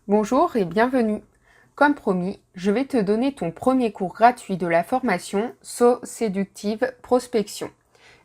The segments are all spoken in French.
Bonjour et bienvenue. Comme promis, je vais te donner ton premier cours gratuit de la formation So Séductive Prospection.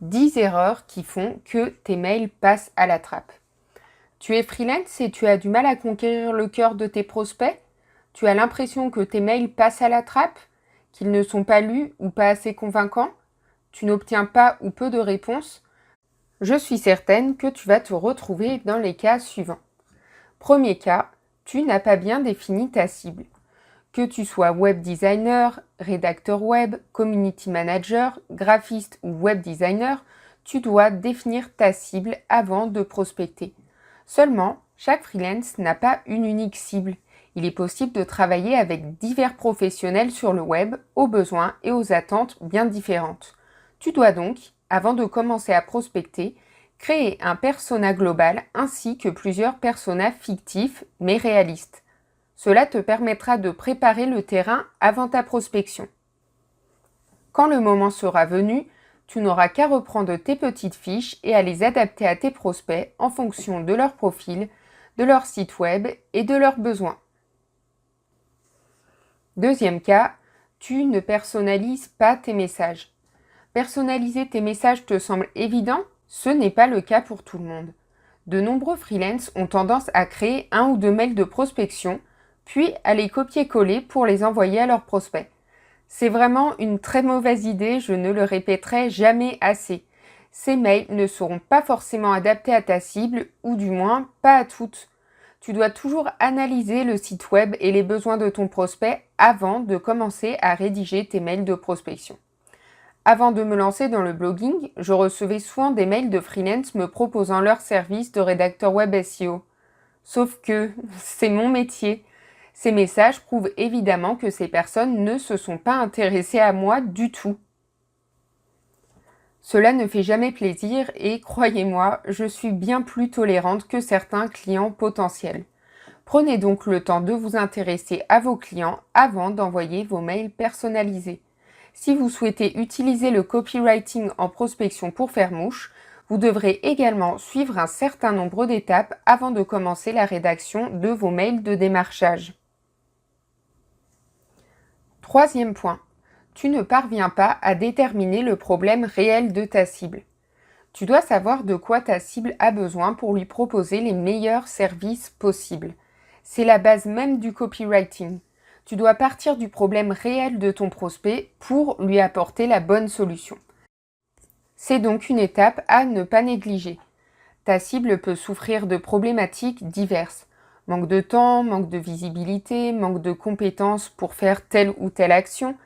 10 erreurs qui font que tes mails passent à la trappe. Tu es freelance et tu as du mal à conquérir le cœur de tes prospects? Tu as l'impression que tes mails passent à la trappe? Qu'ils ne sont pas lus ou pas assez convaincants? Tu n'obtiens pas ou peu de réponses? Je suis certaine que tu vas te retrouver dans les cas suivants. Premier cas, tu n'as pas bien défini ta cible. Que tu sois web designer, rédacteur web, community manager, graphiste ou web designer, tu dois définir ta cible avant de prospecter. Seulement, chaque freelance n'a pas une unique cible. Il est possible de travailler avec divers professionnels sur le web, aux besoins et aux attentes bien différentes. Tu dois donc, avant de commencer à prospecter, créer un persona global ainsi que plusieurs personas fictifs mais réalistes. Cela te permettra de préparer le terrain avant ta prospection. Quand le moment sera venu, tu n'auras qu'à reprendre tes petites fiches et à les adapter à tes prospects en fonction de leur profil, de leur site web et de leurs besoins. Deuxième cas, tu ne personnalises pas tes messages. Personnaliser tes messages te semble évident? Ce n'est pas le cas pour tout le monde. De nombreux freelances ont tendance à créer un ou deux mails de prospection, puis à les copier-coller pour les envoyer à leurs prospects. C'est vraiment une très mauvaise idée, je ne le répéterai jamais assez. Ces mails ne seront pas forcément adaptés à ta cible, ou du moins pas à toutes. Tu dois toujours analyser le site web et les besoins de ton prospect avant de commencer à rédiger tes mails de prospection. Avant de me lancer dans le blogging, je recevais souvent des mails de freelance me proposant leur service de rédacteur web SEO. Sauf que c'est mon métier. Ces messages prouvent évidemment que ces personnes ne se sont pas intéressées à moi du tout. Cela ne fait jamais plaisir et, croyez-moi, je suis bien plus tolérante que certains clients potentiels. Prenez donc le temps de vous intéresser à vos clients avant d'envoyer vos mails personnalisés. Si vous souhaitez utiliser le copywriting en prospection pour faire mouche, vous devrez également suivre un certain nombre d'étapes avant de commencer la rédaction de vos mails de démarchage. Troisième point, tu ne parviens pas à déterminer le problème réel de ta cible. Tu dois savoir de quoi ta cible a besoin pour lui proposer les meilleurs services possibles. C'est la base même du copywriting. Tu dois partir du problème réel de ton prospect pour lui apporter la bonne solution. C'est donc une étape à ne pas négliger. Ta cible peut souffrir de problématiques diverses. Manque de temps, manque de visibilité, manque de compétences pour faire telle ou telle action.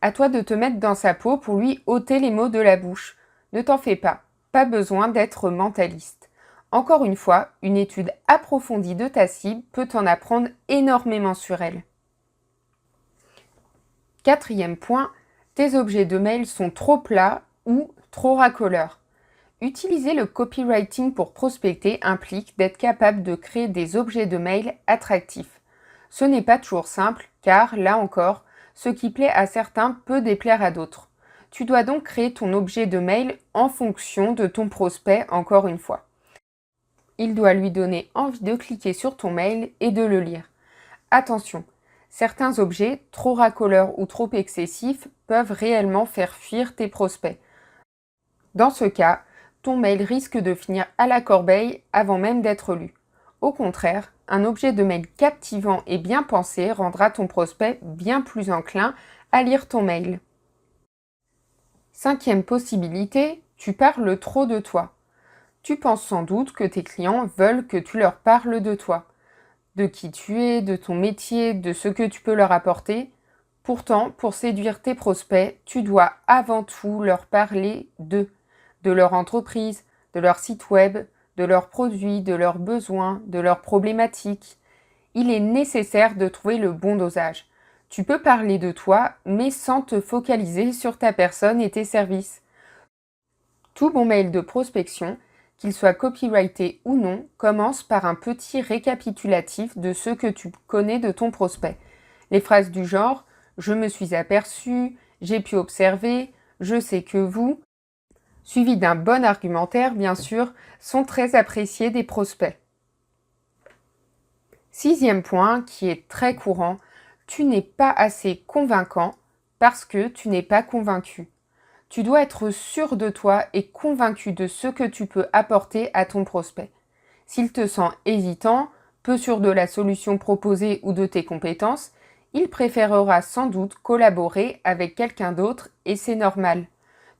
À toi de te mettre dans sa peau pour lui ôter les mots de la bouche. Ne t'en fais pas besoin d'être mentaliste. Encore une fois, une étude approfondie de ta cible peut t'en apprendre énormément sur elle. Quatrième point, tes objets de mail sont trop plats ou trop racoleurs. Utiliser le copywriting pour prospecter implique d'être capable de créer des objets de mail attractifs. Ce n'est pas toujours simple car, là encore, ce qui plaît à certains peut déplaire à d'autres. Tu dois donc créer ton objet de mail en fonction de ton prospect, encore une fois. Il doit lui donner envie de cliquer sur ton mail et de le lire. Attention, certains objets, trop racoleurs ou trop excessifs, peuvent réellement faire fuir tes prospects. Dans ce cas, ton mail risque de finir à la corbeille avant même d'être lu. Au contraire, un objet de mail captivant et bien pensé rendra ton prospect bien plus enclin à lire ton mail. Cinquième possibilité, tu parles trop de toi. Tu penses sans doute que tes clients veulent que tu leur parles de toi, de qui tu es, de ton métier, de ce que tu peux leur apporter. Pourtant, pour séduire tes prospects, tu dois avant tout leur parler d'eux, de leur entreprise, de leur site web, de leurs produits, de leurs besoins, de leurs problématiques. Il est nécessaire de trouver le bon dosage. Tu peux parler de toi, mais sans te focaliser sur ta personne et tes services. Tout bon mail de prospection, qu'il soit copyrighté ou non, commence par un petit récapitulatif de ce que tu connais de ton prospect. Les phrases du genre « je me suis aperçu »,« j'ai pu observer »,« je sais que vous », suivis d'un bon argumentaire bien sûr, sont très appréciés des prospects. 6e point, qui est très courant, tu n'es pas assez convaincant parce que tu n'es pas convaincu. Tu dois être sûr de toi et convaincu de ce que tu peux apporter à ton prospect. S'il te sent hésitant, peu sûr de la solution proposée ou de tes compétences, il préférera sans doute collaborer avec quelqu'un d'autre et c'est normal.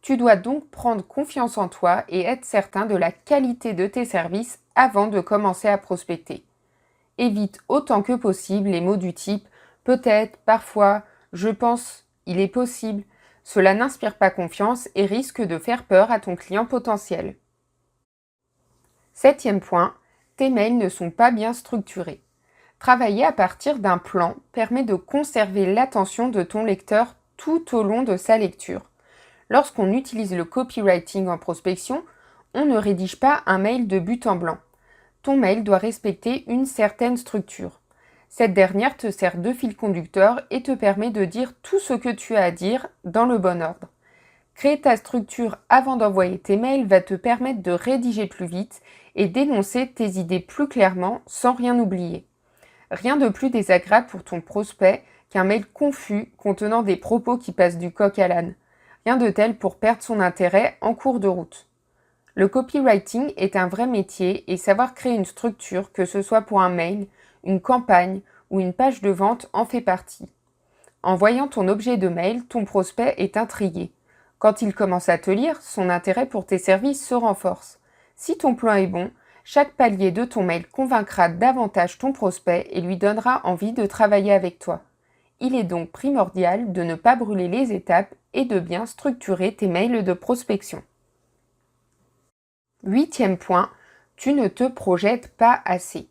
Tu dois donc prendre confiance en toi et être certain de la qualité de tes services avant de commencer à prospecter. Évite autant que possible les mots du type peut-être, parfois, je pense, il est possible. Cela n'inspire pas confiance et risque de faire peur à ton client potentiel. 7e point, tes mails ne sont pas bien structurés. Travailler à partir d'un plan permet de conserver l'attention de ton lecteur tout au long de sa lecture. Lorsqu'on utilise le copywriting en prospection, on ne rédige pas un mail de but en blanc. Ton mail doit respecter une certaine structure. Cette dernière te sert de fil conducteur et te permet de dire tout ce que tu as à dire dans le bon ordre. Créer ta structure avant d'envoyer tes mails va te permettre de rédiger plus vite et d'énoncer tes idées plus clairement sans rien oublier. Rien de plus désagréable pour ton prospect qu'un mail confus contenant des propos qui passent du coq à l'âne. Rien de tel pour perdre son intérêt en cours de route. Le copywriting est un vrai métier et savoir créer une structure, que ce soit pour un mail, une campagne ou une page de vente, en fait partie. En voyant ton objet de mail, ton prospect est intrigué. Quand il commence à te lire, son intérêt pour tes services se renforce. Si ton plan est bon, chaque palier de ton mail convaincra davantage ton prospect et lui donnera envie de travailler avec toi. Il est donc primordial de ne pas brûler les étapes et de bien structurer tes mails de prospection. 8e point, tu ne te projettes pas assez.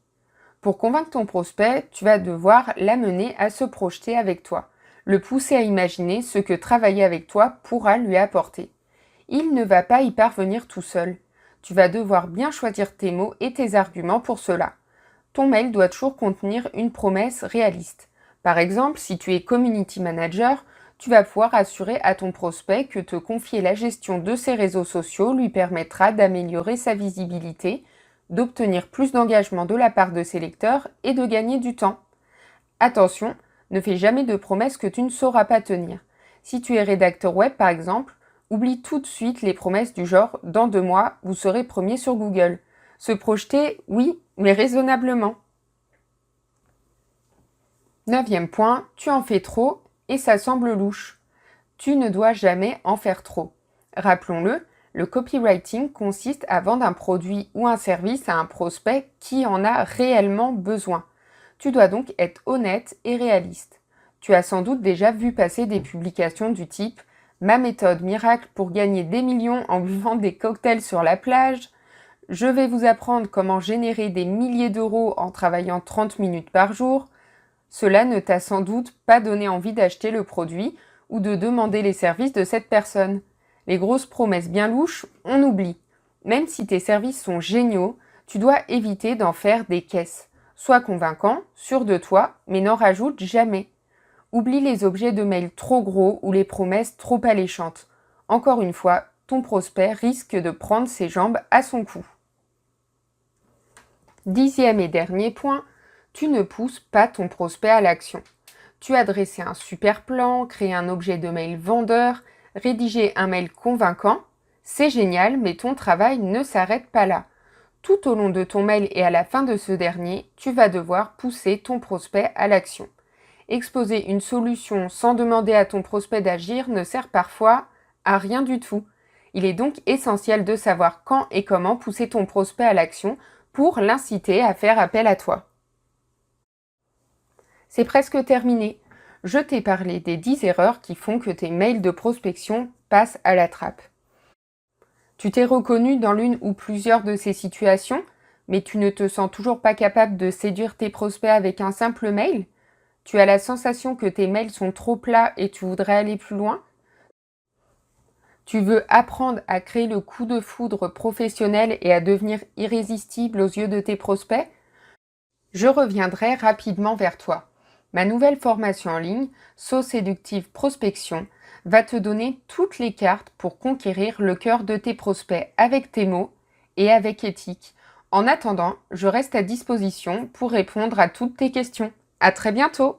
Pour convaincre ton prospect, tu vas devoir l'amener à se projeter avec toi, le pousser à imaginer ce que travailler avec toi pourra lui apporter. Il ne va pas y parvenir tout seul. Tu vas devoir bien choisir tes mots et tes arguments pour cela. Ton mail doit toujours contenir une promesse réaliste. Par exemple, si tu es community manager, tu vas pouvoir assurer à ton prospect que te confier la gestion de ses réseaux sociaux lui permettra d'améliorer sa visibilité, d'obtenir plus d'engagement de la part de ses lecteurs et de gagner du temps. Attention, ne fais jamais de promesses que tu ne sauras pas tenir. Si tu es rédacteur web par exemple, oublie tout de suite les promesses du genre « dans 2 mois, vous serez premier sur Google ». Se projeter, oui, mais raisonnablement. 9e point, tu en fais trop et ça semble louche. Tu ne dois jamais en faire trop. Rappelons-le, le copywriting consiste à vendre un produit ou un service à un prospect qui en a réellement besoin. Tu dois donc être honnête et réaliste. Tu as sans doute déjà vu passer des publications du type « Ma méthode miracle pour gagner des millions en buvant des cocktails sur la plage »,« Je vais vous apprendre comment générer des milliers d'euros en travaillant 30 minutes par jour ». Cela ne t'a sans doute pas donné envie d'acheter le produit ou de demander les services de cette personne. Les grosses promesses bien louches, on oublie. Même si tes services sont géniaux, tu dois éviter d'en faire des caisses. Sois convaincant, sûr de toi, mais n'en rajoute jamais. Oublie les objets de mail trop gros ou les promesses trop alléchantes. Encore une fois, ton prospect risque de prendre ses jambes à son cou. 10e et dernier point, tu ne pousses pas ton prospect à l'action. Tu as dressé un super plan, créé un objet de mail vendeur, rédigé un mail convaincant. C'est génial, mais ton travail ne s'arrête pas là. Tout au long de ton mail et à la fin de ce dernier, tu vas devoir pousser ton prospect à l'action. Exposer une solution sans demander à ton prospect d'agir ne sert parfois à rien du tout. Il est donc essentiel de savoir quand et comment pousser ton prospect à l'action pour l'inciter à faire appel à toi. C'est presque terminé. Je t'ai parlé des 10 erreurs qui font que tes mails de prospection passent à la trappe. Tu t'es reconnu dans l'une ou plusieurs de ces situations, mais tu ne te sens toujours pas capable de séduire tes prospects avec un simple mail ? Tu as la sensation que tes mails sont trop plats et tu voudrais aller plus loin ? Tu veux apprendre à créer le coup de foudre professionnel et à devenir irrésistible aux yeux de tes prospects ? Je reviendrai rapidement vers toi. Ma nouvelle formation en ligne, So Séductive Prospection, va te donner toutes les cartes pour conquérir le cœur de tes prospects avec tes mots et avec éthique, En attendant, je reste à disposition pour répondre à toutes tes questions. À très bientôt!